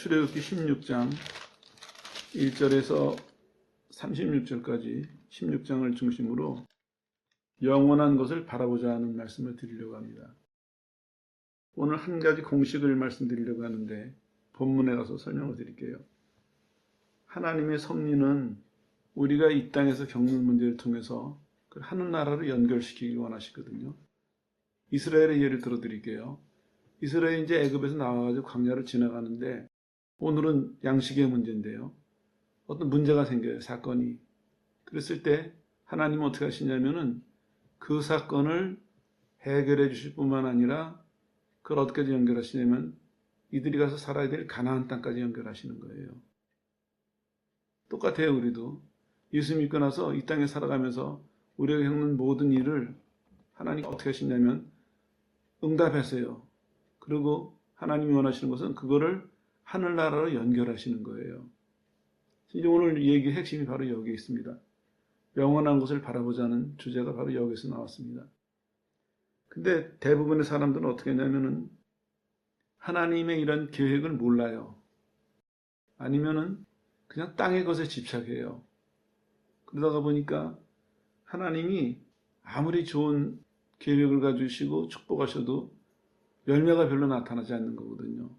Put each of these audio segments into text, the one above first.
출애굽기 16장 1절에서 36절까지 16장을 중심으로 영원한 것을 바라보자 하는 말씀을 드리려고 합니다. 오늘 한 가지 공식을 말씀드리려고 하는데 본문에 가서 설명을 드릴게요. 하나님의 섭리는 우리가 이 땅에서 겪는 문제를 통해서 그 하늘나라로 연결시키기 원하시거든요. 이스라엘의 예를 들어드릴게요. 이스라엘이 이제 애굽에서 나와가지고 광야를 지나가는데 오늘은 양식의 문제인데요. 어떤 문제가 생겨요. 사건이. 그랬을 때 하나님은 어떻게 하시냐면은 그 사건을 해결해 주실 뿐만 아니라 그걸 어디까지 연결하시냐면 이들이 가서 살아야 될 가나안 땅까지 연결하시는 거예요. 똑같아요. 우리도 예수 믿고 나서 이 땅에 살아가면서 우리가 겪는 모든 일을 하나님이 어떻게 하시냐면 응답하세요. 그리고 하나님이 원하시는 것은 그거를 하늘나라로 연결하시는 거예요. 이제 오늘 얘기의 핵심이 바로 여기에 있습니다. 영원한 것을 바라보자는 주제가 바로 여기서 나왔습니다. 근데 대부분의 사람들은 어떻게 했냐면은 하나님의 이런 계획을 몰라요. 아니면은 그냥 땅의 것에 집착해요. 그러다가 보니까 하나님이 아무리 좋은 계획을 가지시고 축복하셔도 열매가 별로 나타나지 않는 거거든요.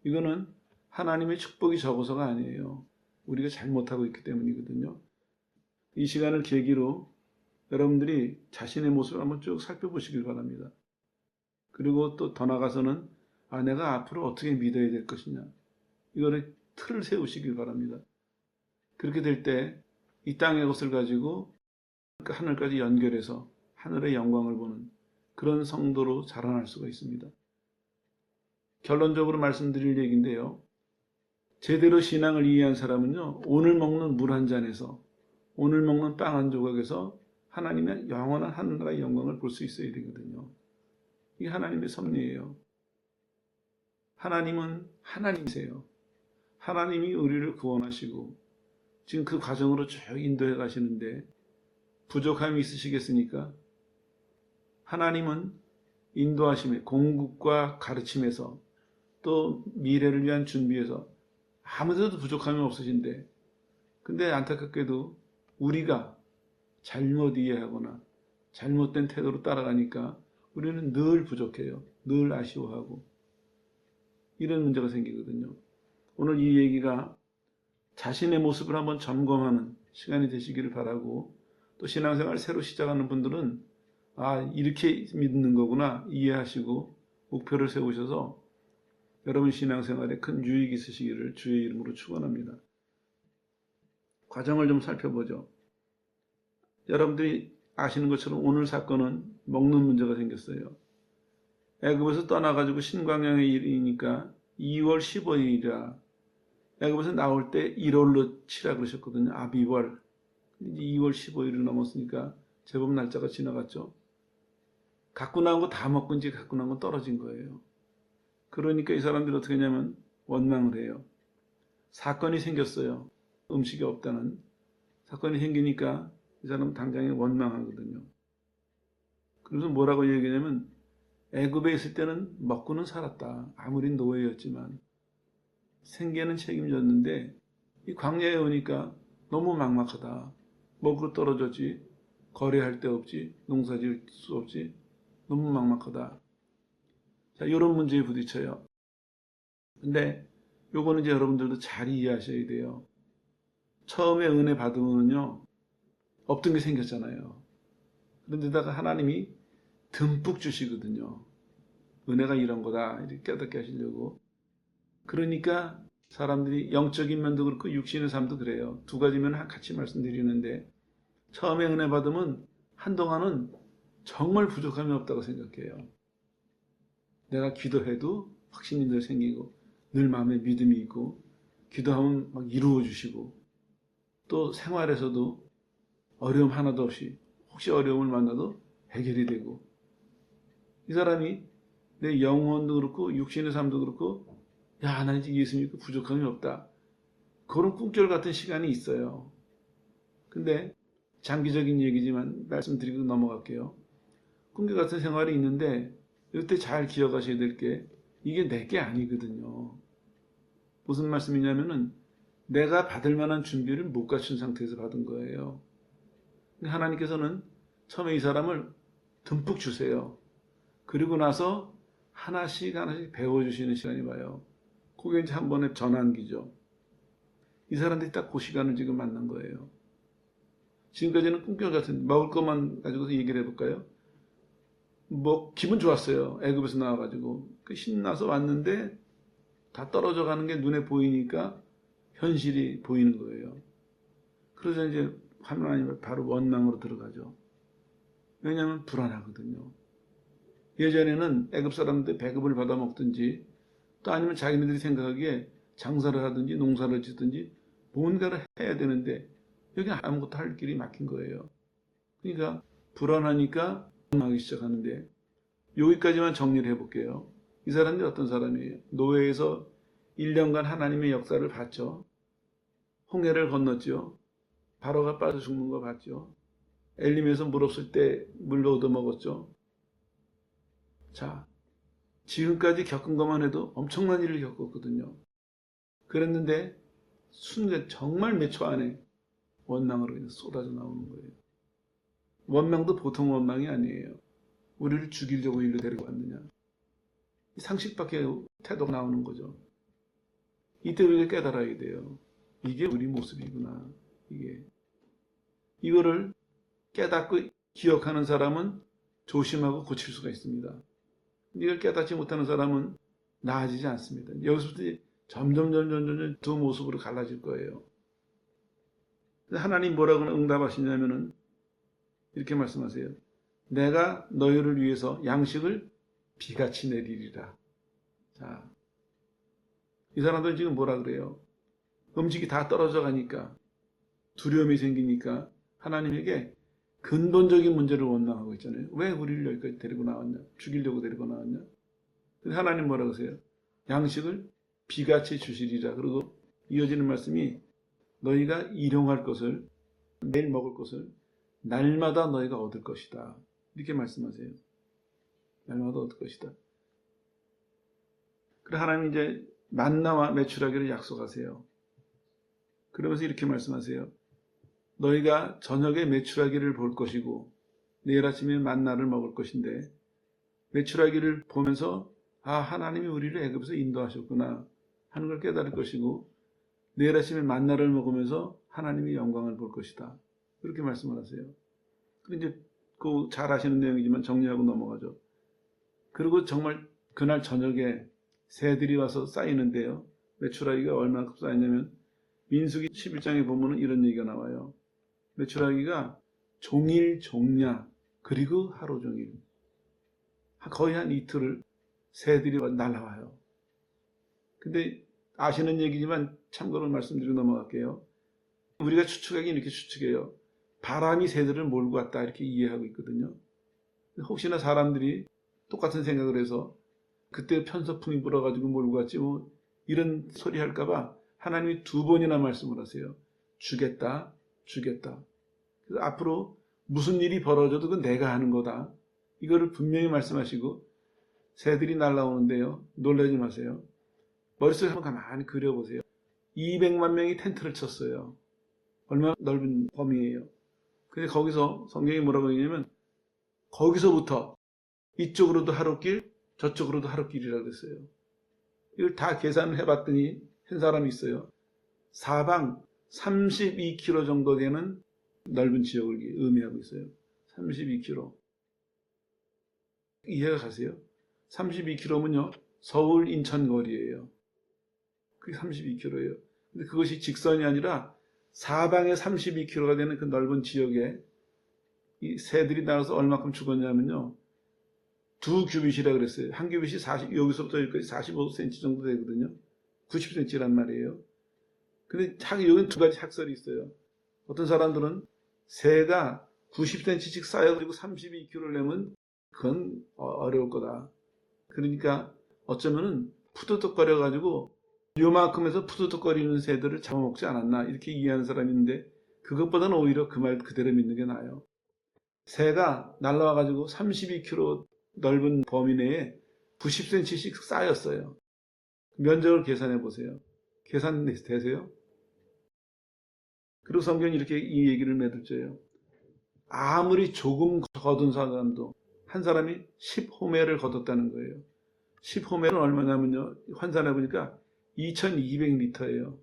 이거는 하나님의 축복이 적어서가 아니에요. 우리가 잘못하고 있기 때문이거든요. 이 시간을 계기로 여러분들이 자신의 모습을 한번 쭉 살펴보시길 바랍니다. 그리고 또 더 나아가서는 내가 앞으로 어떻게 믿어야 될 것이냐. 이거를 틀을 세우시길 바랍니다. 그렇게 될 때 이 땅의 것을 가지고 그 하늘까지 연결해서 하늘의 영광을 보는 그런 성도로 자라날 수가 있습니다. 결론적으로 말씀드릴 얘기인데요. 제대로 신앙을 이해한 사람은요, 오늘 먹는 물 한 잔에서, 오늘 먹는 빵 한 조각에서 하나님의 영원한 하늘나라의 영광을 볼 수 있어야 되거든요. 이게 하나님의 섭리예요. 하나님은 하나님이세요. 하나님이 우리를 구원하시고 지금 그 과정으로 쭉 인도해 가시는데 부족함이 있으시겠습니까? 하나님은 인도하심에, 공급과 가르침에서 또 미래를 위한 준비에서 아무데도 부족함이 없으신데, 근데 안타깝게도 우리가 잘못 이해하거나 잘못된 태도로 따라가니까 우리는 늘 부족해요. 늘 아쉬워하고 이런 문제가 생기거든요. 오늘 이 얘기가 자신의 모습을 한번 점검하는 시간이 되시기를 바라고, 또 신앙생활을 새로 시작하는 분들은 이렇게 믿는 거구나 이해하시고 목표를 세우셔서 여러분 신앙생활에 큰 유익이 있으시기를 주의 이름으로 축원합니다. 과정을 좀 살펴보죠. 여러분들이 아시는 것처럼 오늘 사건은 먹는 문제가 생겼어요. 애굽에서 떠나가지고 신광야에 이르니까 2월 15일이라 애굽에서 나올 때 1월로 치라 그러셨거든요. 아비월. 이제 2월 15일을 넘었으니까 제법 날짜가 지나갔죠. 갖고 나온 거 다 먹고 이제 갖고 나온 건 떨어진 거예요. 그러니까 이 사람들이 어떻게 하냐면 원망을 해요. 사건이 생겼어요. 음식이 없다는 사건이 생기니까 이 사람은 당장에 원망하거든요. 그래서 뭐라고 얘기하냐면 애굽에 있을 때는 먹고는 살았다. 아무리 노예였지만 생계는 책임졌는데 이 광야에 오니까 너무 막막하다. 먹으로 떨어졌지. 거래할 데 없지. 농사 지을 수 없지. 너무 막막하다. 자, 이런 문제에 부딪혀요. 근데 요거는 이제 여러분들도 잘 이해하셔야 돼요. 처음에 은혜 받으면요, 없던 게 생겼잖아요. 그런데다가 하나님이 듬뿍 주시거든요. 은혜가 이런 거다. 이렇게 깨닫게 하시려고. 그러니까 사람들이 영적인 면도 그렇고 육신의 삶도 그래요. 두 가지면 같이 말씀드리는데, 처음에 은혜 받으면 한동안은 정말 부족함이 없다고 생각해요. 내가 기도해도 확신이 늘 생기고 늘 마음에 믿음이 있고 기도하면 막 이루어 주시고, 또 생활에서도 어려움 하나도 없이 혹시 어려움을 만나도 해결이 되고, 이 사람이 내 영혼도 그렇고 육신의 삶도 그렇고 나 이제 예수 믿고 부족함이 없다. 그런 꿈결 같은 시간이 있어요. 근데 장기적인 얘기지만 말씀드리고 넘어갈게요. 꿈결 같은 생활이 있는데 이때 잘 기억하셔야 될 게 이게 내 게 아니거든요. 무슨 말씀이냐면은 내가 받을 만한 준비를 못 갖춘 상태에서 받은 거예요. 하나님께서는 처음에 이 사람을 듬뿍 주세요. 그리고 나서 하나씩 하나씩 배워주시는 시간이 와요. 그게 이제 한 번의 전환기죠. 이 사람들이 딱 그 시간을 지금 만난 거예요. 지금까지는 꿈결 같은 먹을 것만 가지고서 얘기를 해볼까요? 뭐 기분 좋았어요. 애굽에서 나와가지고 신나서 왔는데 다 떨어져 가는 게 눈에 보이니까 현실이 보이는 거예요. 그래서 이제 하나님을 바로 원망으로 들어가죠. 왜냐하면 불안하거든요. 예전에는 애굽 사람들 배급을 받아 먹든지 또 아니면 자기네들이 생각하기에 장사를 하든지 농사를 짓든지 뭔가를 해야 되는데 여기 아무것도 할 길이 막힌 거예요. 그러니까 불안하니까 원망하기 시작하는데 여기까지만 정리를 해볼게요. 이 사람들이 어떤 사람이에요? 노예에서 1년간 하나님의 역사를 봤죠. 홍해를 건넜죠. 바로가 빠져 죽는 거 봤죠. 엘림에서 물 없을 때 물로 얻어먹었죠. 자, 지금까지 겪은 것만 해도 엄청난 일을 겪었거든요. 그랬는데 순간 정말 몇 초 안에 원망으로 그냥 쏟아져 나오는 거예요. 원망도 보통 원망이 아니에요. 우리를 죽이려고 일로 데리고 왔느냐. 상식밖에 태도가 나오는 거죠. 이때 우리가 깨달아야 돼요. 이게 우리 모습이구나. 이거를 깨닫고 기억하는 사람은 조심하고 고칠 수가 있습니다. 이걸 깨닫지 못하는 사람은 나아지지 않습니다. 여기서부터 점점 두 모습으로 갈라질 거예요. 하나님 뭐라고 응답하시냐면은 이렇게 말씀하세요. 내가 너희를 위해서 양식을 비같이 내리리라. 자, 이 사람들은 지금 뭐라 그래요? 음식이 다 떨어져 가니까 두려움이 생기니까 하나님에게 근본적인 문제를 원망하고 있잖아요. 왜 우리를 여기까지 데리고 나왔냐? 죽이려고 데리고 나왔냐? 하나님 뭐라고 하세요? 양식을 비같이 주시리라. 그리고 이어지는 말씀이 너희가 일용할 것을 매일 먹을 것을 날마다 너희가 얻을 것이다. 이렇게 말씀하세요. 날마다 얻을 것이다. 그래 하나님 이제 만나와 매출하기를 약속하세요. 그러면서 이렇게 말씀하세요. 너희가 저녁에 매출하기를 볼 것이고 내일 아침에 만나를 먹을 것인데 매출하기를 보면서 아 하나님이 우리를 애굽에서 인도하셨구나 하는 걸 깨달을 것이고 내일 아침에 만나를 먹으면서 하나님의 영광을 볼 것이다. 그렇게 말씀을 하세요. 그런데 이제 그 잘 아시는 내용이지만 정리하고 넘어가죠. 그리고 정말 그날 저녁에 새들이 와서 쌓이는데요. 매출하기가 얼마나 쌓이냐면 민수기 11장에 보면 이런 얘기가 나와요. 매출하기가 종일 종야 그리고 하루 종일 거의 한 이틀을 새들이 날아와요. 근데 아시는 얘기지만 참고로 말씀드리고 넘어갈게요. 우리가 추측하기는 이렇게 추측해요. 바람이 새들을 몰고 왔다 이렇게 이해하고 있거든요. 혹시나 사람들이 똑같은 생각을 해서 그때 편서풍이 불어가지고 몰고 갔지 뭐 이런 소리 할까봐 하나님이 2번이나 말씀을 하세요. 주겠다. 그래서 앞으로 무슨 일이 벌어져도 그건 내가 하는 거다. 이거를 분명히 말씀하시고 새들이 날아오는데요. 놀라지 마세요. 머릿속에 한번 가만히 그려보세요. 200만 명이 텐트를 쳤어요. 얼마나 넓은 범위예요. 근데 거기서 성경이 뭐라고 얘기하냐면 거기서부터 이쪽으로도 하루길 저쪽으로도 하루길이라고 그랬어요. 이걸 다 계산을 해봤더니 한 사람이 있어요. 사방 32km 정도 되는 넓은 지역을 의미하고 있어요. 32km. 이해가 가세요? 32km면요. 서울 인천 거리예요. 그게 32km예요. 근데 그것이 직선이 아니라 사방에 32km가 되는 그 넓은 지역에 이 새들이 나와서 얼마큼 죽었냐면요. 2규빗이라 그랬어요. 한 규빗이 40, 여기서부터 여기까지 45cm 정도 되거든요. 90cm란 말이에요. 근데 여기는 2가지 학설이 있어요. 어떤 사람들은 새가 90cm씩 쌓여가지고 32kg를 내면 그건 어려울 거다. 그러니까 어쩌면은 푸드덕거려가지고 요만큼에서 푸드덕거리는 새들을 잡아먹지 않았나 이렇게 이해하는 사람이 있는데 그것보다는 오히려 그 말 그대로 믿는 게 나아요. 새가 날라와가지고 32km 넓은 범위 내에 90cm씩 쌓였어요. 면적을 계산해 보세요. 계산 되세요? 그리고 성경이 이렇게 이 얘기를 내둘째요. 아무리 조금 거둔 사람도 한 사람이 10호멜을 거뒀다는 거예요. 10호멜은 얼마냐면요. 환산해 보니까 2200리터예요.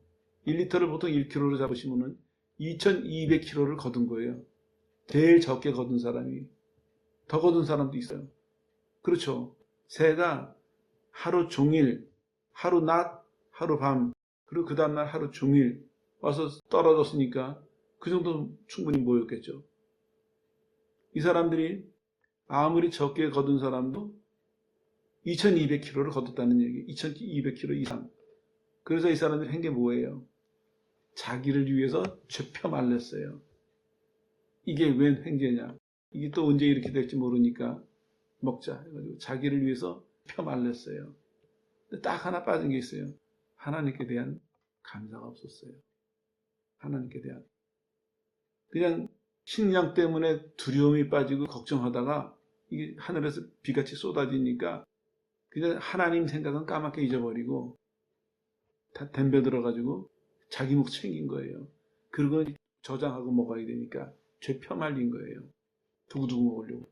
1리터를 보통 1kg로 잡으시면은 2200kg를 거둔 거예요. 제일 적게 거둔 사람이. 더 거둔 사람도 있어요. 그렇죠. 새가 하루 종일, 하루 낮, 하루 밤, 그리고 그 다음날 하루 종일 와서 떨어졌으니까 그 정도 충분히 모였겠죠. 이 사람들이 아무리 적게 거둔 사람도 2200kg를 거뒀다는 얘기, 2200kg 이상. 그래서 이 사람들이 한 게 뭐예요? 자기를 위해서 죄펴 말렸어요. 이게 웬 횡재냐? 이게 또 언제 이렇게 될지 모르니까 먹자 해가지고 자기를 위해서 펴 말렸어요. 근데 딱 하나 빠진 게 있어요. 하나님께 대한 감사가 없었어요. 하나님께 대한. 그냥 식량 때문에 두려움이 빠지고 걱정하다가 이게 하늘에서 비같이 쏟아지니까 그냥 하나님 생각은 까맣게 잊어버리고 다 덤벼들어가지고 자기 목 챙긴 거예요. 그리고 저장하고 먹어야 되니까 죄 펴말린 거예요. 두고두고 먹으려고.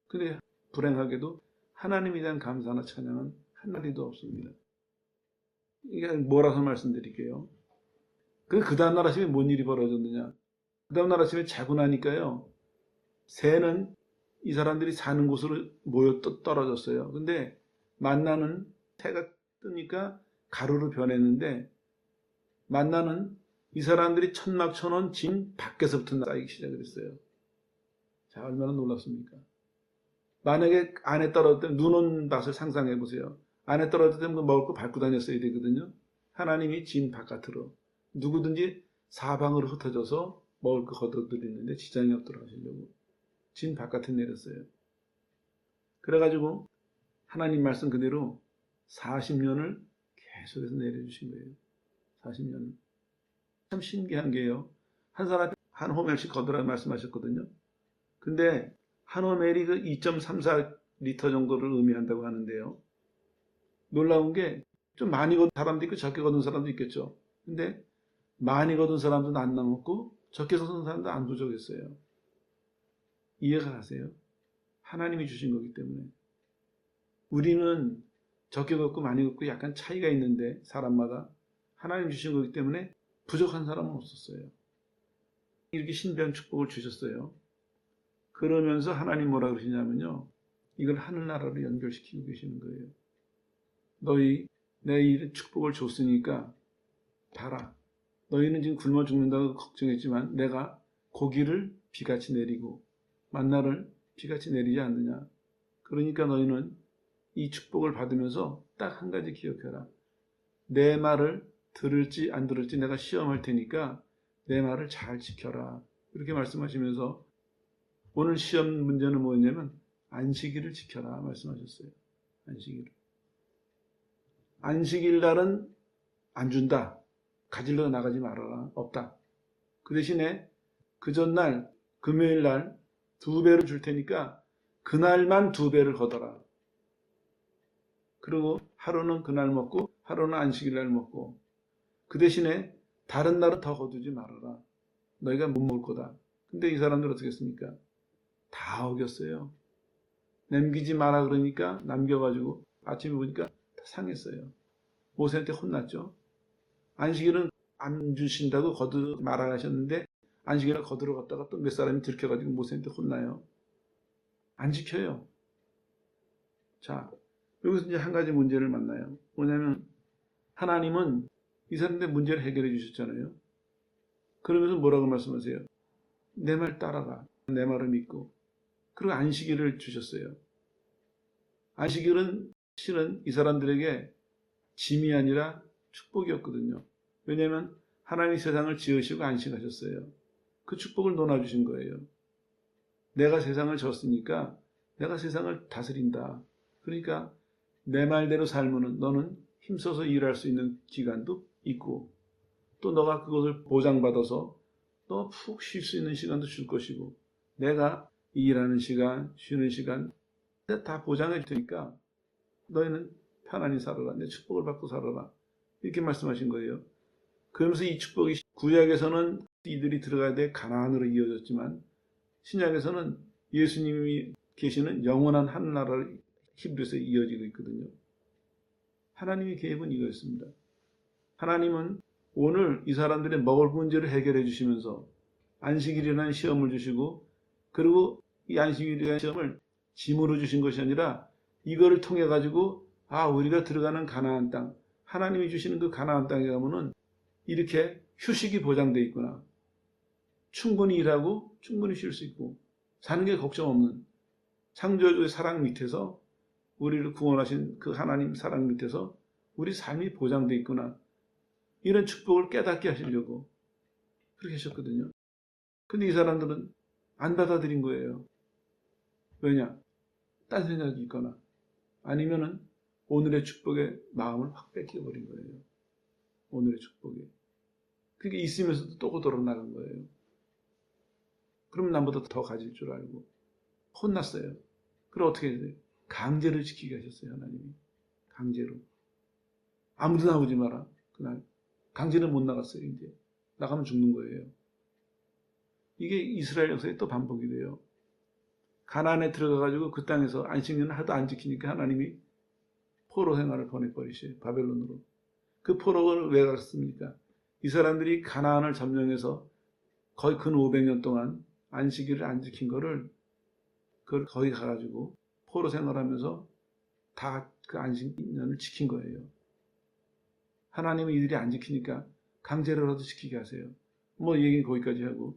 근데 불행하게도 하나님에 대한 감사나 찬양은 한 마디도 없습니다. 이게 뭐라서 말씀드릴게요. 그 다음날 아침에 뭔 일이 벌어졌느냐. 그 다음날 아침에 자고 나니까요. 새는 이 사람들이 사는 곳으로 모여 떨어졌어요. 근데 만나는 새가 뜨니까 가루로 변했는데 만나는 이 사람들이 천막천원 진 밖에서부터 쌓이기 시작을 했어요. 자, 얼마나 놀랍습니까? 만약에 안에 떨어질 때 눈 온 밭을 상상해 보세요. 안에 떨어질 때 먹을 거 밟고 다녔어야 되거든요. 하나님이 진 바깥으로 누구든지 사방으로 흩어져서 먹을 거 걷어들이는데 지장이 없도록 하시려고 진 바깥에 내렸어요. 그래가지고 하나님 말씀 그대로 40년을 계속해서 내려주신 거예요. 40년을. 참 신기한 게요. 한 사람이 한 호멜씩 거두라고 말씀하셨거든요. 근데 한 호멜이 그 2.34리터 정도를 의미한다고 하는데요. 놀라운 게 좀 많이 거둔 사람도 있고 적게 거둔 사람도 있겠죠. 근데 많이 거둔 사람도 안 남았고 적게 거둔 사람도 안 부족했어요. 이해가 가세요? 하나님이 주신 거기 때문에. 우리는 적게 걷고 많이 걷고 약간 차이가 있는데 사람마다 하나님 주신 거기 때문에 부족한 사람은 없었어요. 이렇게 신비한 축복을 주셨어요. 그러면서 하나님 뭐라 그러시냐면요. 이걸 하늘나라로 연결시키고 계시는 거예요. 너희 내 이 축복을 줬으니까 봐라. 너희는 지금 굶어 죽는다고 걱정했지만 내가 고기를 비같이 내리고 만나를 비같이 내리지 않느냐. 그러니까 너희는 이 축복을 받으면서 딱 한 가지 기억해라. 내 말을 들을지 안 들을지 내가 시험할 테니까 내 말을 잘 지켜라. 이렇게 말씀하시면서 오늘 시험 문제는 뭐였냐면 안식일을 지켜라 말씀하셨어요. 안식일을. 안식일 날은 안 준다. 가지러 나가지 말아라. 없다. 그 대신에 그 전날 금요일 날 2배를 줄 테니까 그날만 2배를 걷어라. 그리고 하루는 그날 먹고 하루는 안식일 날 먹고 그 대신에 다른 날은 더 거두지 말아라. 너희가 못 먹을 거다. 근데 이 사람들 어떻게 했습니까? 다 어겼어요. 남기지 마라 그러니까 남겨가지고 아침에 보니까 다 상했어요. 모세한테 혼났죠. 안식일은 안 주신다고 거두 말아 하셨는데 안식일을 거두러 갔다가 또 몇 사람이 들켜가지고 모세한테 혼나요. 안 지켜요. 자, 여기서 이제 한 가지 문제를 만나요. 뭐냐면 하나님은 이 사람들의 문제를 해결해 주셨잖아요. 그러면서 뭐라고 말씀하세요? 내 말 따라가. 내 말을 믿고. 그리고 안식일을 주셨어요. 안식일은 실은 이 사람들에게 짐이 아니라 축복이었거든요. 왜냐하면 하나님이 세상을 지으시고 안식하셨어요. 그 축복을 논아주신 거예요. 내가 세상을 졌으니까 내가 세상을 다스린다. 그러니까 내 말대로 살면은 너는 힘써서 일할 수 있는 기간도 있고 또 너가 그것을 보장받아서 너 푹 쉴 수 있는 시간도 줄 것이고 내가 일하는 시간, 쉬는 시간 다 보장해 줄 테니까 너희는 편안히 살아라. 내 축복을 받고 살아라. 이렇게 말씀하신 거예요. 그러면서 이 축복이 구약에서는 이들이 들어가야 돼 가나안으로 이어졌지만 신약에서는 예수님이 계시는 영원한 하늘나라로 히브리서에 이어지고 있거든요. 하나님의 계획은 이거였습니다. 하나님은 오늘 이 사람들의 먹을 문제를 해결해 주시면서 안식일이라는 시험을 주시고 그리고 이 안식일이라는 시험을 짐으로 주신 것이 아니라 이거를 통해 가지고 우리가 들어가는 가나안 땅 하나님이 주시는 그 가나안 땅에 가면은 이렇게 휴식이 보장되어 있구나. 충분히 일하고 충분히 쉴 수 있고 사는 게 걱정 없는 창조주의 사랑 밑에서 우리를 구원하신 그 하나님 사랑 밑에서 우리 삶이 보장되어 있구나. 이런 축복을 깨닫게 하시려고 그렇게 하셨거든요. 근데 이 사람들은 안 받아들인 거예요. 왜냐? 딴 생각이 있거나 아니면은 오늘의 축복에 마음을 확 뺏겨버린 거예요. 오늘의 축복에. 그게 있으면서도 또 거들어 나간 거예요. 그럼 남보다 더 가질 줄 알고 혼났어요. 그럼 어떻게 해야 돼요? 강제로 지키게 하셨어요. 하나님이. 강제로. 아무도 나오지 마라. 그날. 강제로 못 나갔어요. 이제. 나가면 죽는 거예요. 이게 이스라엘 역사에 또 반복이 돼요. 가나안에 들어가가지고 그 땅에서 안식년을 하도 안 지키니까 하나님이 포로 생활을 보내버리셔요. 바벨론으로. 그 포로를 왜 갔습니까? 이 사람들이 가나안을 점령해서 거의 근 500년 동안 안식일을 안 지킨 거를 그걸 거기 가가지고 포로 생활하면서 다 그 안식년을 지킨 거예요. 하나님은 이들이 안 지키니까 강제로라도 지키게 하세요. 뭐 얘기는 거기까지 하고.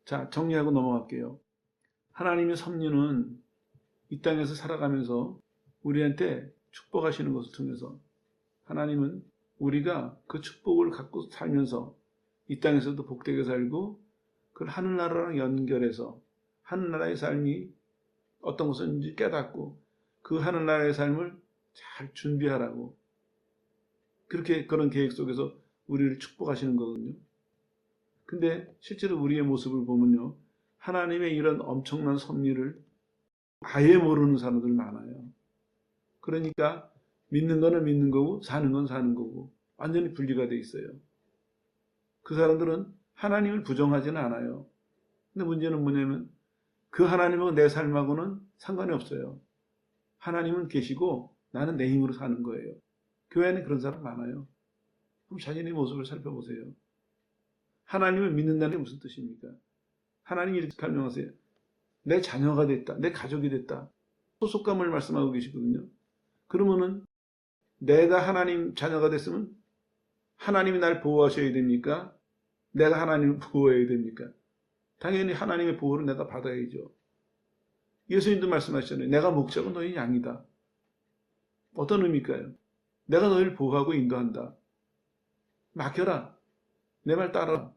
자, 정리하고 넘어갈게요. 하나님의 섭리는 이 땅에서 살아가면서 우리한테 축복하시는 것을 통해서 하나님은 우리가 그 축복을 갖고 살면서 이 땅에서도 복되게 살고 그걸 하늘나라랑 연결해서 하늘나라의 삶이 어떤 것인지 깨닫고 그 하늘나라의 삶을 잘 준비하라고 그렇게 그런 계획 속에서 우리를 축복하시는 거거든요. 근데 실제로 우리의 모습을 보면요. 하나님의 이런 엄청난 섭리를 아예 모르는 사람들 많아요. 그러니까 믿는 거는 믿는 거고 사는 건 사는 거고 완전히 분리가 돼 있어요. 그 사람들은 하나님을 부정하지는 않아요. 근데 문제는 뭐냐면 그 하나님하고 내 삶하고는 상관이 없어요. 하나님은 계시고 나는 내 힘으로 사는 거예요. 교회 안에 그런 사람 많아요. 그럼 자신의 모습을 살펴보세요. 하나님을 믿는다는 게 무슨 뜻입니까? 하나님이 이렇게 설명하세요. 내 자녀가 됐다. 내 가족이 됐다. 소속감을 말씀하고 계시거든요. 그러면은 내가 하나님 자녀가 됐으면 하나님이 날 보호하셔야 됩니까? 내가 하나님을 보호해야 됩니까? 당연히 하나님의 보호를 내가 받아야죠. 예수님도 말씀하셨잖아요. 내가 목자고 너희 양이다. 어떤 의미일까요? 내가 너희를 보호하고 인도한다. 맡겨라. 내 말 따라라.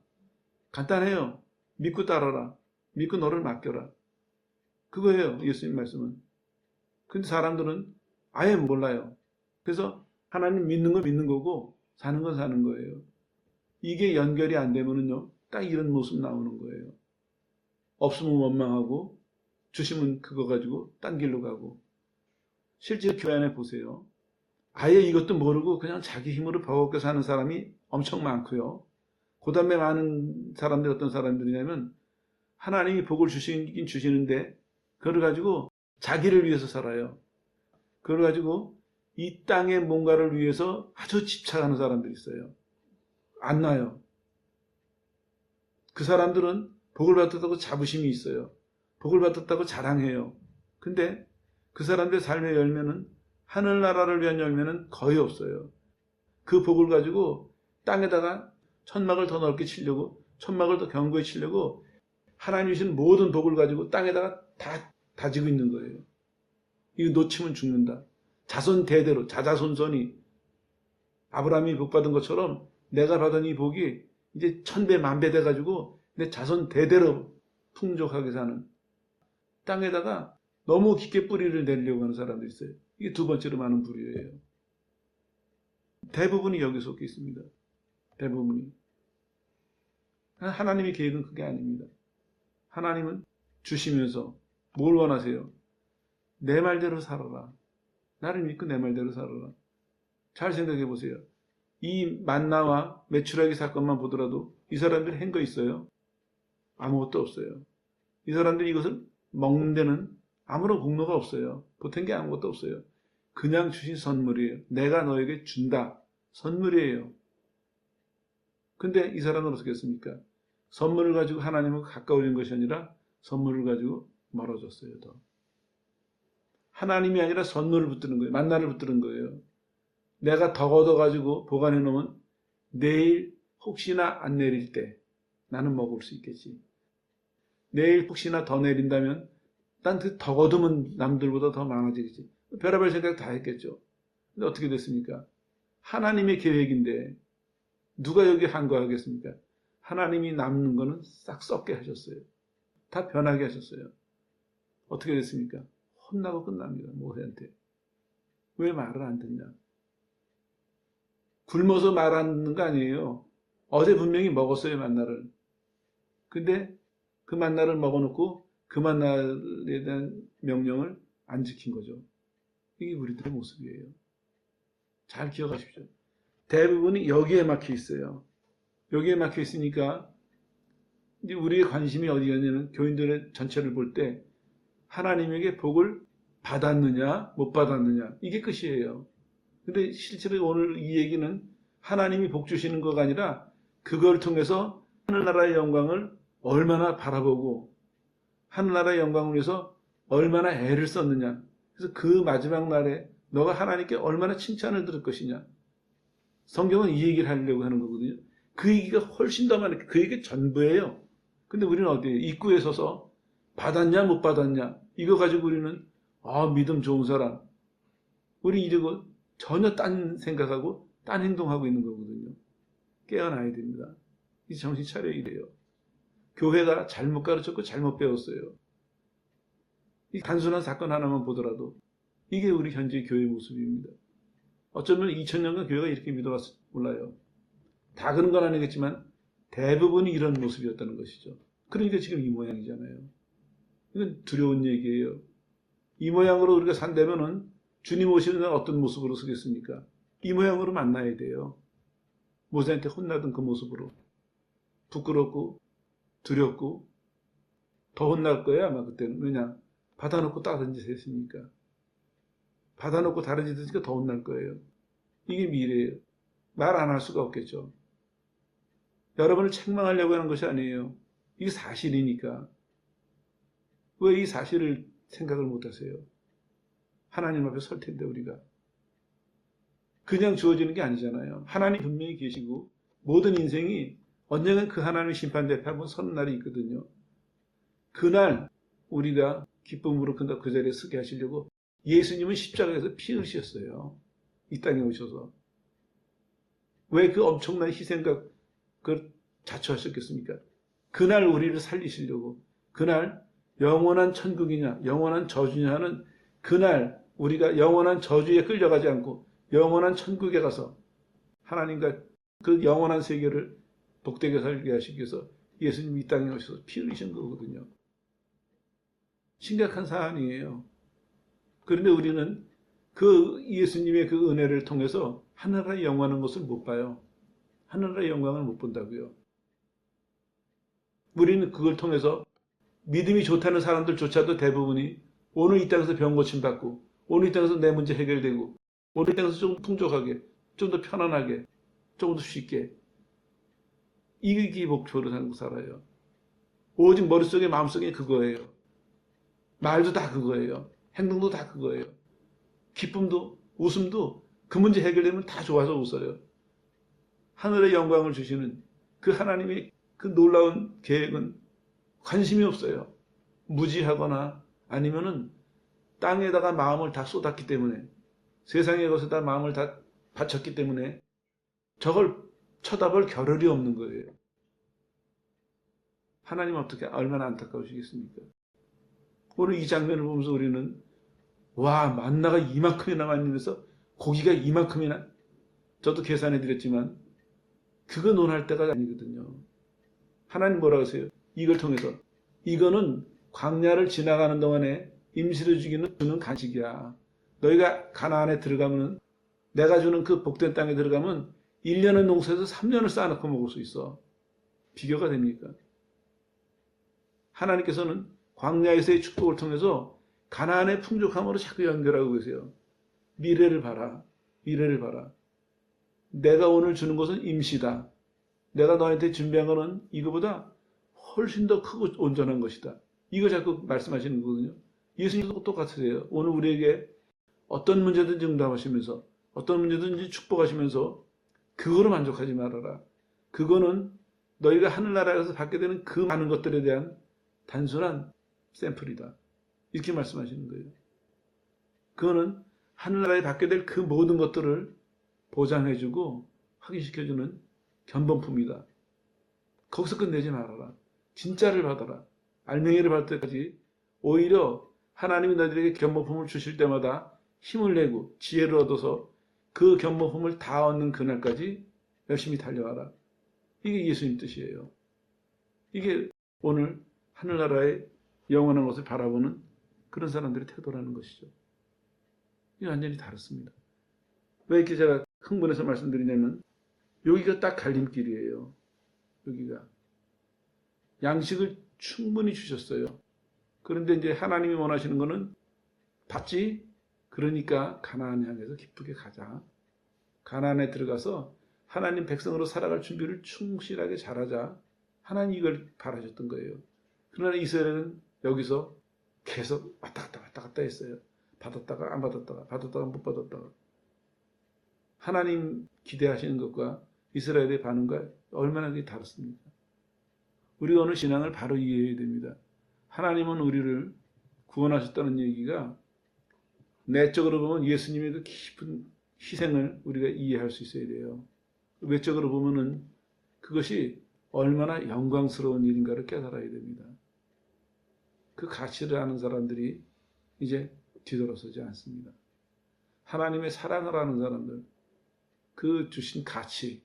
간단해요. 믿고 따라라. 믿고 너를 맡겨라. 그거예요. 예수님 말씀은. 근데 사람들은 아예 몰라요. 그래서 하나님 믿는 건 믿는 거고 사는 건 사는 거예요. 이게 연결이 안 되면은요. 딱 이런 모습 나오는 거예요. 없으면 원망하고 주시면 그거 가지고 딴 길로 가고. 실제 교회 안에 보세요. 아예 이것도 모르고 그냥 자기 힘으로 버겁게 사는 사람이 엄청 많고요. 그 다음에 많은 사람들이 어떤 사람들이냐면 하나님이 복을 주시긴 주시는데 그걸 가지고 자기를 위해서 살아요. 그걸 가지고 이 땅의 뭔가를 위해서 아주 집착하는 사람들이 있어요. 안 나요. 그 사람들은 복을 받았다고 자부심이 있어요. 복을 받았다고 자랑해요. 근데 그 사람들의 삶의 열매는 하늘나라를 위한 열매는 거의 없어요. 그 복을 가지고 땅에다가 천막을 더 넓게 치려고 천막을 더 견고히 치려고 하나님이 주신 모든 복을 가지고 땅에다가 다 다지고 있는 거예요. 이거 놓치면 죽는다. 자손 대대로 자자손손이 아브라함이 복 받은 것처럼 내가 받은 이 복이 이제 천배 만배 돼가지고 내 자손 대대로 풍족하게 사는 땅에다가 너무 깊게 뿌리를 내리려고 하는 사람도 있어요. 이게 두 번째로 많은 부류예요. 대부분이 여기 속해 있습니다. 대부분이. 하나님의 계획은 그게 아닙니다. 하나님은 주시면서 뭘 원하세요? 내 말대로 살아라. 나를 믿고 내 말대로 살아라. 잘 생각해 보세요. 이 만나와 메추라기 사건만 보더라도 이 사람들이 한 거 있어요? 아무것도 없어요. 이 사람들이 이것을 먹는 데는 아무런 공로가 없어요. 보탠 게 아무것도 없어요. 그냥 주신 선물이에요. 내가 너에게 준다. 선물이에요. 근데 이 사람은 어떻게 했습니까? 선물을 가지고 하나님과 가까워진 것이 아니라 선물을 가지고 멀어졌어요. 더. 하나님이 아니라 선물을 붙드는 거예요. 만나를 붙드는 거예요. 내가 더 걷어가지고 보관해 놓으면 내일 혹시나 안 내릴 때 나는 먹을 수 있겠지. 내일 혹시나 더 내린다면 난 그 더 거두면 남들보다 더 많아지겠지. 별의별 생각 다 했겠죠. 근데 어떻게 됐습니까? 하나님의 계획인데 누가 여기 한거하겠습니까? 하나님이 남는 거는 싹 썩게 하셨어요. 다 변하게 하셨어요. 어떻게 됐습니까? 혼나고 끝납니다. 모세한테. 왜 말을 안 듣냐? 굶어서 말 안 듣는 거 아니에요. 어제 분명히 먹었어요, 만나를. 근데 그 만나를 먹어놓고 그 만나에 대한 명령을 안 지킨 거죠. 이게 우리들의 모습이에요. 잘 기억하십시오. 대부분이 여기에 막혀 있어요. 여기에 막혀 있으니까 이제 우리의 관심이 어디였냐면 교인들의 전체를 볼 때 하나님에게 복을 받았느냐 못 받았느냐 이게 끝이에요. 근데 실제로 오늘 이 얘기는 하나님이 복 주시는 거가 아니라 그걸 통해서 하늘나라의 영광을 얼마나 바라보고 하늘나라의 영광을 위해서 얼마나 애를 썼느냐. 그래서 그 마지막 날에 너가 하나님께 얼마나 칭찬을 들을 것이냐. 성경은 이 얘기를 하려고 하는 거거든요. 그 얘기가 훨씬 더 많아요. 그 얘기 전부예요. 근데 우리는 어디에요? 입구에 서서 받았냐 못 받았냐 이거 가지고 우리는 믿음 좋은 사람. 우리 이러고 전혀 딴 생각하고 딴 행동하고 있는 거거든요. 깨어나야 됩니다. 이 정신 차려야 돼요. 교회가 잘못 가르쳤고 잘못 배웠어요. 이 단순한 사건 하나만 보더라도 이게 우리 현재 교회 모습입니다. 어쩌면 2000년간 교회가 이렇게 믿어왔을지 몰라요. 다 그런 건 아니겠지만 대부분이 이런 모습이었다는 것이죠. 그러니까 지금 이 모양이잖아요. 이건 두려운 얘기예요. 이 모양으로 우리가 산다면은 주님 오시는 날 어떤 모습으로 서겠습니까? 이 모양으로 만나야 돼요. 모세한테 혼나던 그 모습으로. 부끄럽고 두렵고 더 혼날 거예요 아마 그때는. 왜냐? 받아놓고 다른 짓 했으니까. 받아놓고 다른 짓 했으니까 더 혼날 거예요. 이게 미래예요. 말 안 할 수가 없겠죠. 여러분을 책망하려고 하는 것이 아니에요. 이게 사실이니까. 왜 이 사실을 생각을 못하세요? 하나님 앞에 설 텐데 우리가. 그냥 주어지는 게 아니잖아요. 하나님 분명히 계시고 모든 인생이 언젠간 그 하나님의 심판 대표 한번 서는 날이 있거든요. 그날 우리가 기쁨으로 그 자리에 서게 하시려고 예수님은 십자가에서 피 흘리셨어요. 이 땅에 오셔서. 왜 그 엄청난 희생과 그걸 자처하셨겠습니까? 그날 우리를 살리시려고. 그날 영원한 천국이냐 영원한 저주냐 하는 그날 우리가 영원한 저주에 끌려가지 않고 영원한 천국에 가서 하나님과 그 영원한 세계를 복되게 살게 하시기 위해서 예수님이 이 땅에 오셔서 피 흘리신 거거든요. 심각한 사안이에요. 그런데 우리는 그 예수님의 그 은혜를 통해서 하늘나라의 영원한 것을 못 봐요. 하늘나라의 영광을 못 본다고요. 우리는 그걸 통해서 믿음이 좋다는 사람들조차도 대부분이 오늘 이 땅에서 병 고침 받고 오늘 이 땅에서 내 문제 해결되고 오늘 이 땅에서 좀 풍족하게 좀 더 편안하게 좀 더 쉽게 이게 목표로 살아요. 오직 머릿속에 마음속에 그거예요. 말도 다 그거예요. 행동도 다 그거예요. 기쁨도 웃음도 그 문제 해결되면 다 좋아서 웃어요. 하늘의 영광을 주시는 그 하나님의 그 놀라운 계획은 관심이 없어요. 무지하거나 아니면은 땅에다가 마음을 다 쏟았기 때문에 세상의 것에다 마음을 다 바쳤기 때문에 저걸 쳐다볼 겨를이 없는 거예요. 하나님 어떻게 얼마나 안타까우시겠습니까? 오늘 이 장면을 보면서 우리는 와 만나가 이만큼이나 많으면서 고기가 이만큼이나 저도 계산해 드렸지만 그거 논할 때가 아니거든요. 하나님 뭐라고 하세요? 이걸 통해서 이거는 광야를 지나가는 동안에 임시로 주는 간식이야. 너희가 가나안에 들어가면 내가 주는 그 복된 땅에 들어가면 1년의 농사에서 3년을 쌓아놓고 먹을 수 있어. 비교가 됩니까? 하나님께서는 광야에서의 축복을 통해서 가나안의 풍족함으로 자꾸 연결하고 계세요. 미래를 봐라. 미래를 봐라. 내가 오늘 주는 것은 임시다. 내가 너한테 준비한 것은 이거보다 훨씬 더 크고 온전한 것이다. 이거 자꾸 말씀하시는 거거든요. 예수님도 똑같으세요. 오늘 우리에게 어떤 문제든지 응답하시면서 어떤 문제든지 축복하시면서 그거로 만족하지 말아라. 그거는 너희가 하늘나라에서 받게 되는 그 많은 것들에 대한 단순한 샘플이다. 이렇게 말씀하시는 거예요. 그거는 하늘나라에 받게 될 그 모든 것들을 보장해주고 확인시켜주는 견본품이다. 거기서 끝내지 말아라. 진짜를 받아라. 알맹이를 받을 때까지 오히려 하나님이 너희들에게 견본품을 주실 때마다 힘을 내고 지혜를 얻어서 그 견본품을 다 얻는 그날까지 열심히 달려와라. 이게 예수님 뜻이에요. 이게 오늘 하늘나라의 영원한 것을 바라보는 그런 사람들의 태도라는 것이죠. 이게 완전히 다릅니다. 왜 이렇게 제가 흥분해서 말씀드리냐면 여기가 딱 갈림길이에요. 여기가. 양식을 충분히 주셨어요. 그런데 이제 하나님이 원하시는 거는 받지? 그러니까 가나안 향해서 기쁘게 가자. 가나안에 들어가서 하나님 백성으로 살아갈 준비를 충실하게 잘하자. 하나님 이걸 바라셨던 거예요. 그러나 이스라엘은 여기서 계속 왔다 갔다 했어요. 받았다가 안 받았다가 받았다가 못 받았다가. 하나님 기대하시는 것과 이스라엘의 반응과 얼마나 그게 다릅습니까? 우리가 오늘 신앙을 바로 이해해야 됩니다. 하나님은 우리를 구원하셨다는 얘기가 내적으로 보면 예수님의 그 깊은 희생을 우리가 이해할 수 있어야 돼요. 외적으로 보면은 그것이 얼마나 영광스러운 일인가를 깨달아야 됩니다. 그 가치를 아는 사람들이 이제 뒤돌아서지 않습니다. 하나님의 사랑을 아는 사람들, 그 주신 가치,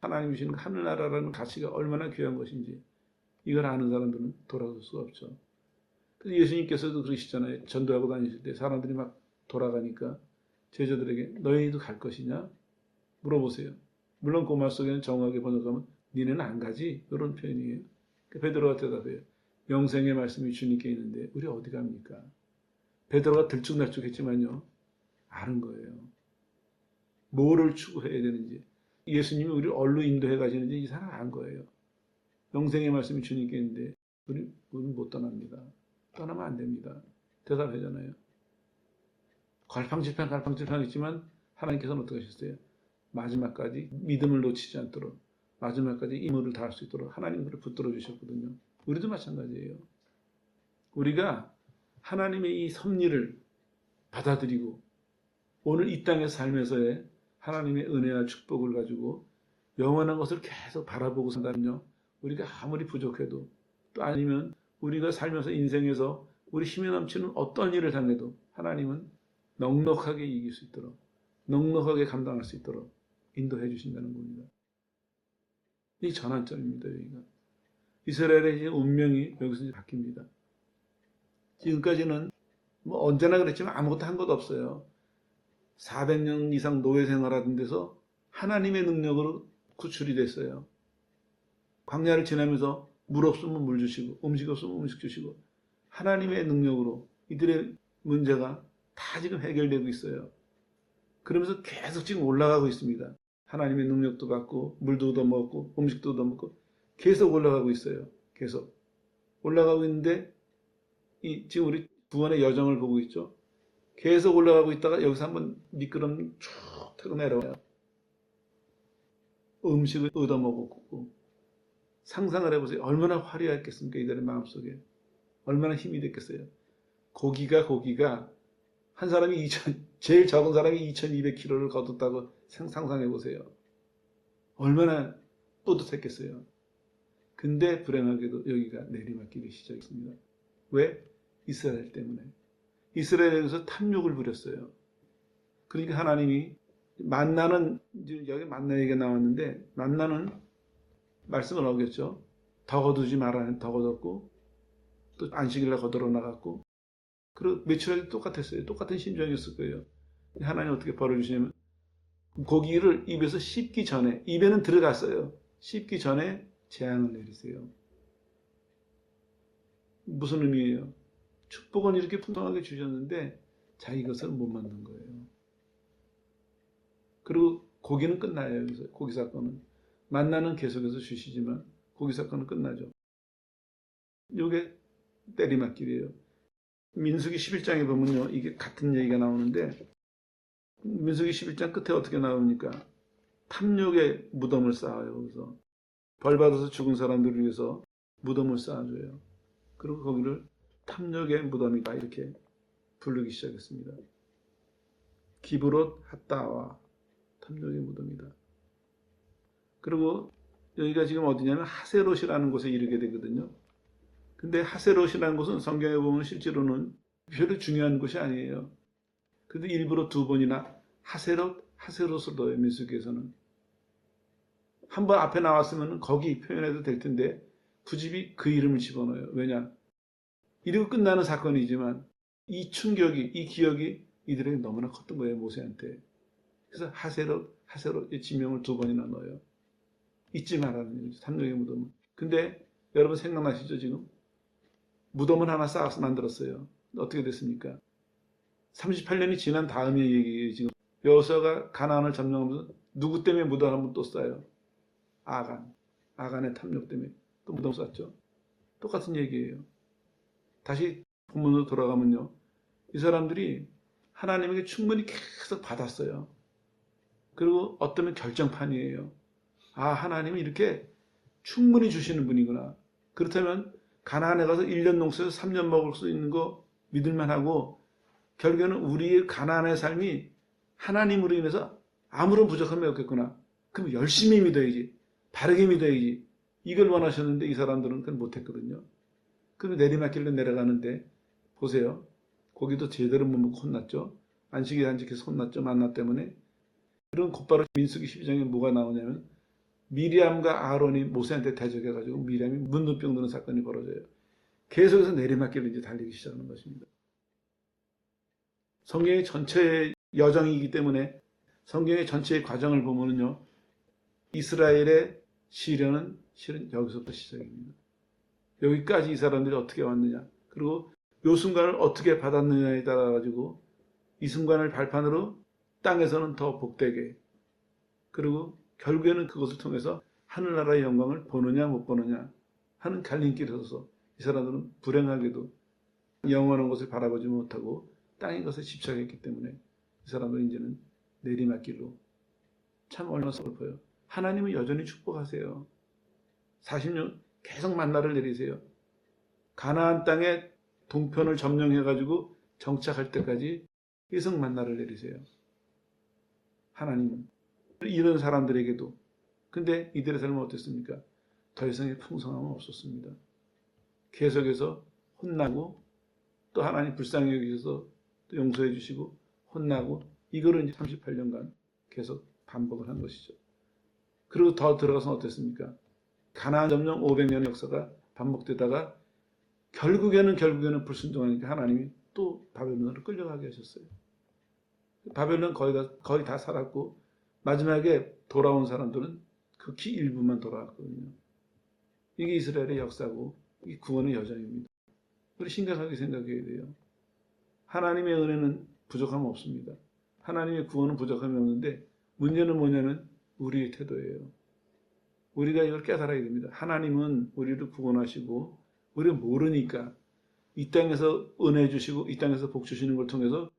하나님 주신 하늘나라라는 가치가 얼마나 귀한 것인지 이걸 아는 사람들은 돌아설 수가 없죠. 그래서 예수님께서도 그러시잖아요. 전도하고 다니실 때 사람들이 막 돌아가니까 제자들에게 너희도 갈 것이냐? 물어보세요. 물론 그 말 속에는 정확하게 번역하면 니네는 안 가지? 이런 표현이에요. 베드로가 대답해요. 영생의 말씀이 주님께 있는데 우리 어디 갑니까? 베드로가 들쭉날쭉했지만요. 아는 거예요. 뭐를 추구해야 되는지. 예수님이 우리를 어디로 인도해 가시는지 이 사람 안 거예요. 영생의 말씀이 주님께 있는데 우리는 못 떠납니다. 떠나면 안 됩니다. 대답하잖아요. 갈팡질팡 있지만 하나님께서는 어떻게 하셨어요? 마지막까지 믿음을 놓치지 않도록 마지막까지 임무를 다할 수 있도록 하나님 그를 붙들어 주셨거든요. 우리도 마찬가지예요. 우리가 하나님의 이 섭리를 받아들이고 오늘 이 땅의 삶에서의 하나님의 은혜와 축복을 가지고 영원한 것을 계속 바라보고 산다면요. 우리가 아무리 부족해도 또 아니면 우리가 살면서 인생에서 우리 힘이 넘치는 어떤 일을 당해도 하나님은 넉넉하게 이길 수 있도록 넉넉하게 감당할 수 있도록 인도해 주신다는 겁니다. 이 전환점입니다. 여기가. 이스라엘의 운명이 여기서 이제 바뀝니다. 지금까지는 뭐 언제나 그랬지만 아무것도 한 것 없어요. 400년 이상 노예 생활하던 데서 하나님의 능력으로 구출이 됐어요. 광야를 지나면서 물 없으면 물 주시고 음식 없으면 음식 주시고 하나님의 능력으로 이들의 문제가 다 지금 해결되고 있어요. 그러면서 계속 지금 올라가고 있습니다. 하나님의 능력도 받고 물도 얻어먹고 음식도 얻어먹고 계속 올라가고 있어요. 계속 올라가고 있는데 지금 우리 구원의 여정을 보고 있죠. 계속 올라가고 있다가 여기서 한번 미끄럼 쭉 타고 내려와요. 음식을 얻어먹고 상상을 해보세요. 얼마나 화려했겠습니까? 이들의 마음속에. 얼마나 힘이 됐겠어요. 고기가 한 사람이 제일 적은 사람이 2200kg를 거뒀다고 상상해보세요. 얼마나 뿌듯했겠어요. 근데 불행하게도 여기가 내리막길이 시작했습니다. 왜? 이스라엘 때문에. 이스라엘에서 탐욕을 부렸어요. 그러니까 하나님이 만나는 여기 만나 얘기가 나왔는데 만나는 말씀을 어겼죠. 더 거두지 말라는 더 거뒀고 또 안식일날 거들어 나갔고 그리고 매출하기 똑같았어요. 똑같은 심정이었을 거예요. 하나님 어떻게 벌어주시냐면 고기를 입에서 씹기 전에, 입에는 들어갔어요. 씹기 전에 재앙을 내리세요. 무슨 의미예요? 축복은 이렇게 풍성하게 주셨는데 자기 것을 못 만든 거예요. 그리고 고기는 끝나요. 여기서 고기 사건은. 만나는 계속해서 주시지만 고기 사건은 끝나죠. 이게 내리막길이에요. 민수기 11장에 보면요. 이게 같은 얘기가 나오는데 민수기 11장 끝에 어떻게 나옵니까? 탐욕의 무덤을 쌓아요. 그래서 벌 받아서 죽은 사람들을 위해서 무덤을 쌓아줘요. 그리고 거기를 탐욕의 무덤이다 이렇게 부르기 시작했습니다. 기브롯 핫다와 탐욕의 무덤이다. 그리고 여기가 지금 어디냐면 하세롯이라는 곳에 이르게 되거든요. 근데 하세롯이라는 곳은 성경에 보면 실제로는 별로 중요한 곳이 아니에요. 근데 일부러 두 번이나 하세롯을 넣어요. 민수기에서는. 한 번 앞에 나왔으면 거기 표현해도 될 텐데 굳이 그 이름을 집어넣어요. 왜냐? 이러고 끝나는 사건이지만 이 충격이, 이 기억이 이들에게 너무나 컸던 거예요. 모세한테. 그래서 하세롯 이 지명을 두 번이나 넣어요. 잊지 말라는 거죠. 탐욕의 무덤은. 근데 여러분 생각나시죠 지금? 무덤을 하나 쌓아서 만들었어요. 어떻게 됐습니까? 38년이 지난 다음의 얘기예요. 지금 여호수아가 가나안을 점령하면서 누구 때문에 무덤을 한번 또 쌓아요? 아간의 탐욕 때문에 또 무덤 쌓았죠. 똑같은 얘기예요. 다시 본문으로 돌아가면요. 이 사람들이 하나님에게 충분히 계속 받았어요. 그리고 어쩌면 결정판이에요. 아, 하나님이 이렇게 충분히 주시는 분이구나. 그렇다면 가나안에 가서 1년 농사에서 3년 먹을 수 있는 거 믿을만 하고 결국에는 우리의 가나안의 삶이 하나님으로 인해서 아무런 부족함이 없겠구나. 그럼 열심히 믿어야지. 바르게 믿어야지. 이걸 원하셨는데 이 사람들은 그걸 못했거든요. 그럼 내리막길로 내려가는데 보세요. 고기도 제대로 못 먹고 혼났죠. 안식일 안 지켜서 혼났죠. 만나 때문에. 그런 곧바로 민수기 12장에 뭐가 나오냐면 미리암과 아론이 모세한테 대적해가지고 미리암이 문둥병 드는 사건이 벌어져요. 계속해서 내리막길을 이제 달리기 시작하는 것입니다. 성경의 전체의 여정이기 때문에 성경의 전체의 과정을 보면요. 이스라엘의 시련은 실은 여기서부터 시작입니다. 여기까지 이 사람들이 어떻게 왔느냐. 그리고 요 순간을 어떻게 받았느냐에 따라 가지고 이 순간을 발판으로 땅에서는 더 복되게 그리고 결국에는 그것을 통해서 하늘나라의 영광을 보느냐 못 보느냐 하는 갈림길에 서서 이 사람들은 불행하게도 영원한 것을 바라보지 못하고 땅의 것에 집착했기 때문에 이 사람들은 이제는 내리막길로 참 얼마나 슬퍼요. 하나님은 여전히 축복하세요. 40년 계속 만나를 내리세요. 가나안 땅에 동편을 점령해가지고 정착할 때까지 계속 만나를 내리세요. 하나님은. 이런 사람들에게도. 근데 이들의 삶은 어땠습니까? 더 이상의 풍성함은 없었습니다. 계속해서 혼나고 또 하나님 불쌍히 여기셔서 또 용서해 주시고 혼나고 이거를 이제 38년간 계속 반복을 한 것이죠. 그리고 더 들어가서는 어땠습니까? 가나안 점령 500년의 역사가 반복되다가 결국에는 불순종하니까 하나님이 또 바벨론으로 끌려가게 하셨어요. 바벨론 거의 다 살았고 마지막에 돌아온 사람들은 극히 일부만 돌아왔거든요. 이게 이스라엘의 역사고 이 구원의 여정입니다. 우리 심각하게 생각해야 돼요. 하나님의 은혜는 부족함 없습니다. 하나님의 구원은 부족함이 없는데 문제는 뭐냐면 우리의 태도예요. 우리가 이걸 깨달아야 됩니다. 하나님은 우리를 구원하시고 우리가 모르니까 이 땅에서 은혜 주시고 이 땅에서 복 주시는 걸 통해서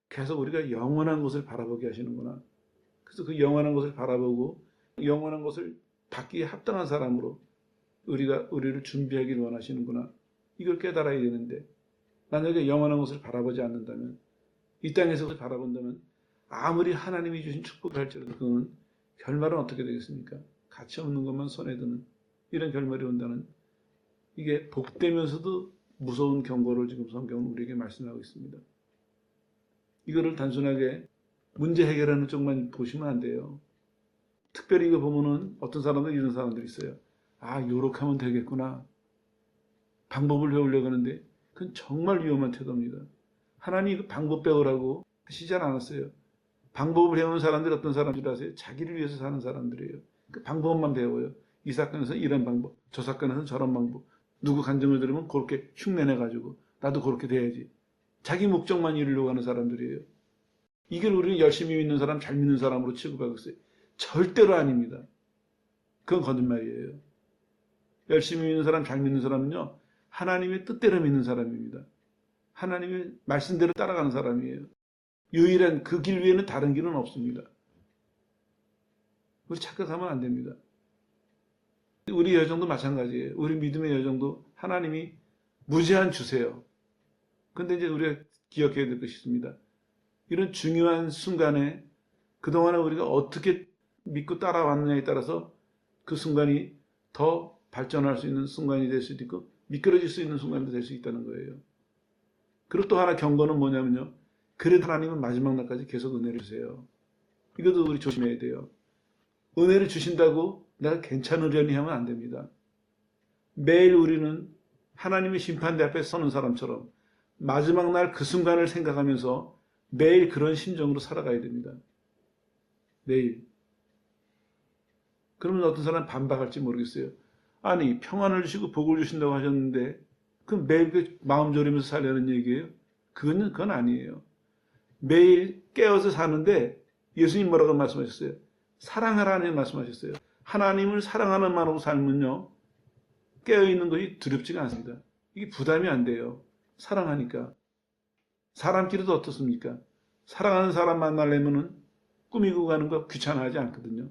계속 우리가 영원한 것을 바라보게 하시는구나. 그래서 그 영원한 것을 바라보고 영원한 것을 받기에 합당한 사람으로 우리를 준비하기를 원하시는구나. 이걸 깨달아야 되는데 만약에 영원한 것을 바라보지 않는다면 이 땅에서 바라본다면 아무리 하나님이 주신 축복을 할지라도 그건 결말은 어떻게 되겠습니까? 가치 없는 것만 손에 드는 이런 결말이 온다는 이게 복되면서도 무서운 경고를 지금 성경은 우리에게 말씀하고 있습니다. 이거를 단순하게 문제 해결하는 쪽만 보시면 안 돼요. 특별히 이거 보면은 어떤 사람들 이런 사람들이 있어요. 아, 요렇게 하면 되겠구나. 방법을 배우려고 하는데 그건 정말 위험한 태도입니다. 하나님이 그 방법 배우라고 하시지 않았어요. 방법을 배우는 사람들이 어떤 사람들 아세요? 자기를 위해서 사는 사람들이에요. 그 방법만 배워요. 이 사건에서 이런 방법, 저 사건에서는 저런 방법. 누구 간증을 들으면 그렇게 흉내내가지고 나도 그렇게 돼야지. 자기 목적만 이루려고 하는 사람들이에요. 이걸 우리는 열심히 믿는 사람, 잘 믿는 사람으로 취급하고 있어요. 절대로 아닙니다. 그건 거짓말이에요. 열심히 믿는 사람, 잘 믿는 사람은요, 하나님의 뜻대로 믿는 사람입니다. 하나님의 말씀대로 따라가는 사람이에요. 유일한 그 길 위에는 다른 길은 없습니다. 우리 착각하면 안 됩니다. 우리 여정도 마찬가지예요. 우리 믿음의 여정도 하나님이 무제한 주세요. 근데 이제 우리가 기억해야 될 것이 있습니다. 이런 중요한 순간에 그동안에 우리가 어떻게 믿고 따라왔느냐에 따라서 그 순간이 더 발전할 수 있는 순간이 될 수도 있고 미끄러질 수 있는 순간도 될 수 있다는 거예요. 그리고 또 하나 경고는 뭐냐면요. 그래도 하나님은 마지막 날까지 계속 은혜를 주세요. 이것도 우리 조심해야 돼요. 은혜를 주신다고 내가 괜찮으려니 하면 안 됩니다. 매일 우리는 하나님의 심판대 앞에 서는 사람처럼 마지막 날 그 순간을 생각하면서 매일 그런 심정으로 살아가야 됩니다. 매일. 그러면 어떤 사람은 반박할지 모르겠어요. 아니 평안을 주시고 복을 주신다고 하셨는데 그럼 매일 그 마음 졸이면서 살려는 얘기예요? 그건 아니에요. 매일 깨어서 사는데 예수님 뭐라고 말씀하셨어요? 사랑하라는 말씀하셨어요. 하나님을 사랑하는 마음으로 살면요. 깨어있는 것이 두렵지가 않습니다. 이게 부담이 안 돼요. 사랑하니까. 사람끼리도 어떻습니까? 사랑하는 사람 만나려면은 꾸미고 가는 거 귀찮아하지 않거든요.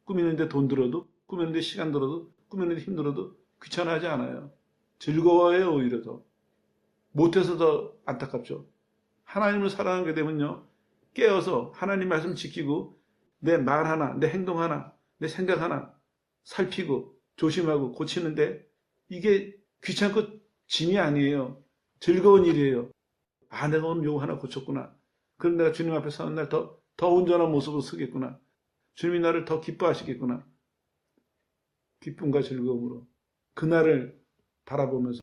꾸미는데 돈 들어도, 꾸미는데 시간 들어도, 꾸미는데 힘들어도 귀찮아하지 않아요. 즐거워해요, 오히려 더. 못해서 더 안타깝죠. 하나님을 사랑하게 되면요. 깨어서 하나님 말씀 지키고 내 말 하나, 내 행동 하나, 내 생각 하나 살피고 조심하고 고치는데 이게 귀찮고 짐이 아니에요. 즐거운 일이에요. 아, 내가 오늘 요거 하나 고쳤구나. 그럼 내가 주님 앞에 서는 날 더 온전한 모습으로 서겠구나. 주님이 나를 더 기뻐하시겠구나. 기쁨과 즐거움으로. 그날을 바라보면서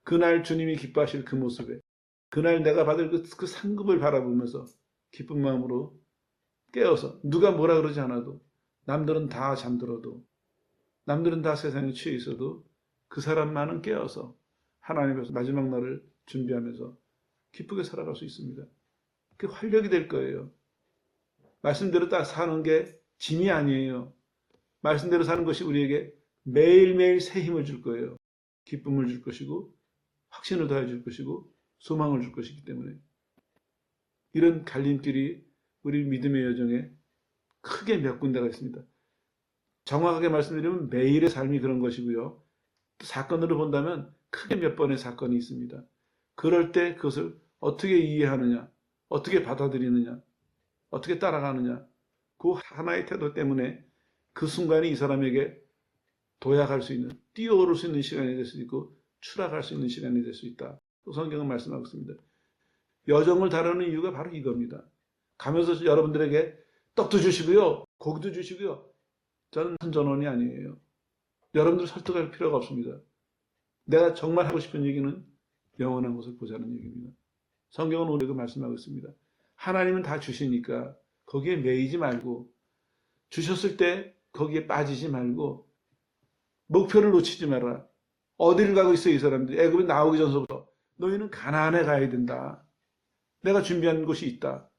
그날 주님이 기뻐하실 그 모습에 그날 내가 받을 그 상급을 바라보면서 기쁜 마음으로 깨어서 누가 뭐라 그러지 않아도 남들은 다 잠들어도 남들은 다 세상에 취해 있어도 그 사람만은 깨어서 하나님 앞에서 마지막 날을 준비하면서 기쁘게 살아갈 수 있습니다. 그게 활력이 될 거예요. 말씀대로 딱 사는 게 짐이 아니에요. 말씀대로 사는 것이 우리에게 매일매일 새 힘을 줄 거예요. 기쁨을 줄 것이고 확신을 더해 줄 것이고 소망을 줄 것이기 때문에 이런 갈림길이 우리 믿음의 여정에 크게 몇 군데가 있습니다. 정확하게 말씀드리면 매일의 삶이 그런 것이고요. 또 사건으로 본다면 크게 몇 번의 사건이 있습니다. 그럴 때 그것을 어떻게 이해하느냐, 어떻게 받아들이느냐, 어떻게 따라가느냐, 그 하나의 태도 때문에 그 순간이 이 사람에게 도약할 수 있는, 뛰어오를 수 있는 시간이 될 수 있고 추락할 수 있는 시간이 될 수 있다. 또 성경은 말씀하고 있습니다. 여정을 다루는 이유가 바로 이겁니다. 가면서 여러분들에게 떡도 주시고요, 고기도 주시고요. 저는 선전원이 아니에요. 여러분들 설득할 필요가 없습니다. 내가 정말 하고 싶은 얘기는 영원한 것을 보자는 얘기입니다. 성경은 우리에게 말씀하고 있습니다. 하나님은 다 주시니까 거기에 매이지 말고 주셨을 때 거기에 빠지지 말고 목표를 놓치지 마라. 어디를 가고 있어 이 사람들이. 애굽에 나오기 전서부터 너희는 가나안에 가야 된다. 내가 준비한 곳이 있다.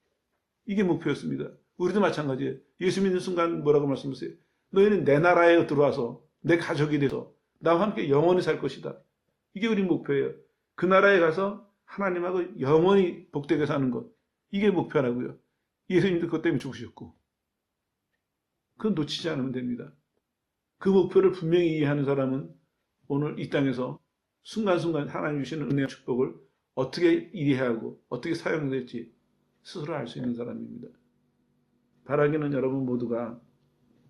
이게 목표였습니다. 우리도 마찬가지예요. 예수 믿는 순간 뭐라고 말씀하세요? 너희는 내 나라에 들어와서 내 가족이 돼서 나와 함께 영원히 살 것이다. 이게 우리 목표예요. 그 나라에 가서 하나님하고 영원히 복되게 사는 것. 이게 목표라고요. 예수님도 그것 때문에 죽으셨고. 그건 놓치지 않으면 됩니다. 그 목표를 분명히 이해하는 사람은 오늘 이 땅에서 순간순간 하나님 주시는 은혜와 축복을 어떻게 이해하고 어떻게 사용될지 스스로 알 수 있는 사람입니다. 바라기는 여러분 모두가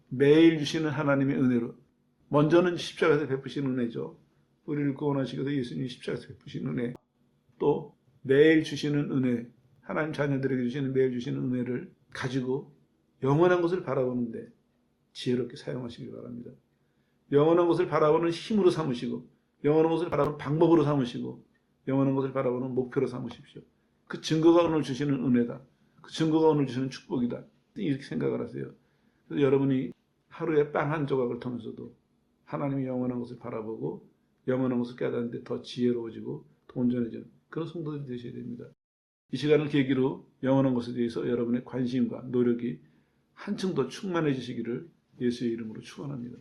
매일 주시는 하나님의 은혜로 먼저는 십자가에서 베푸신 은혜죠. 우리를 구원하시기 위해서 예수님이 십자가에서 베푸신 은혜 또 매일 주시는 은혜 하나님 자녀들에게 주시는 매일 주시는 은혜를 가지고 영원한 것을 바라보는데 지혜롭게 사용하시기 바랍니다. 영원한 것을 바라보는 힘으로 삼으시고 영원한 것을 바라보는 방법으로 삼으시고 영원한 것을 바라보는 목표로 삼으십시오. 그 증거가 오늘 주시는 은혜다. 그 증거가 오늘 주시는 축복이다. 이렇게 생각을 하세요. 그래서 여러분이 하루에 빵 한 조각을 통해서도 하나님의 영원한 것을 바라보고 영원한 것을 깨닫는데 더 지혜로워지고 더 온전해지는 그런 성도들이 되셔야 됩니다. 이 시간을 계기로 영원한 것에 대해서 여러분의 관심과 노력이 한층 더 충만해지시기를 예수의 이름으로 축원합니다.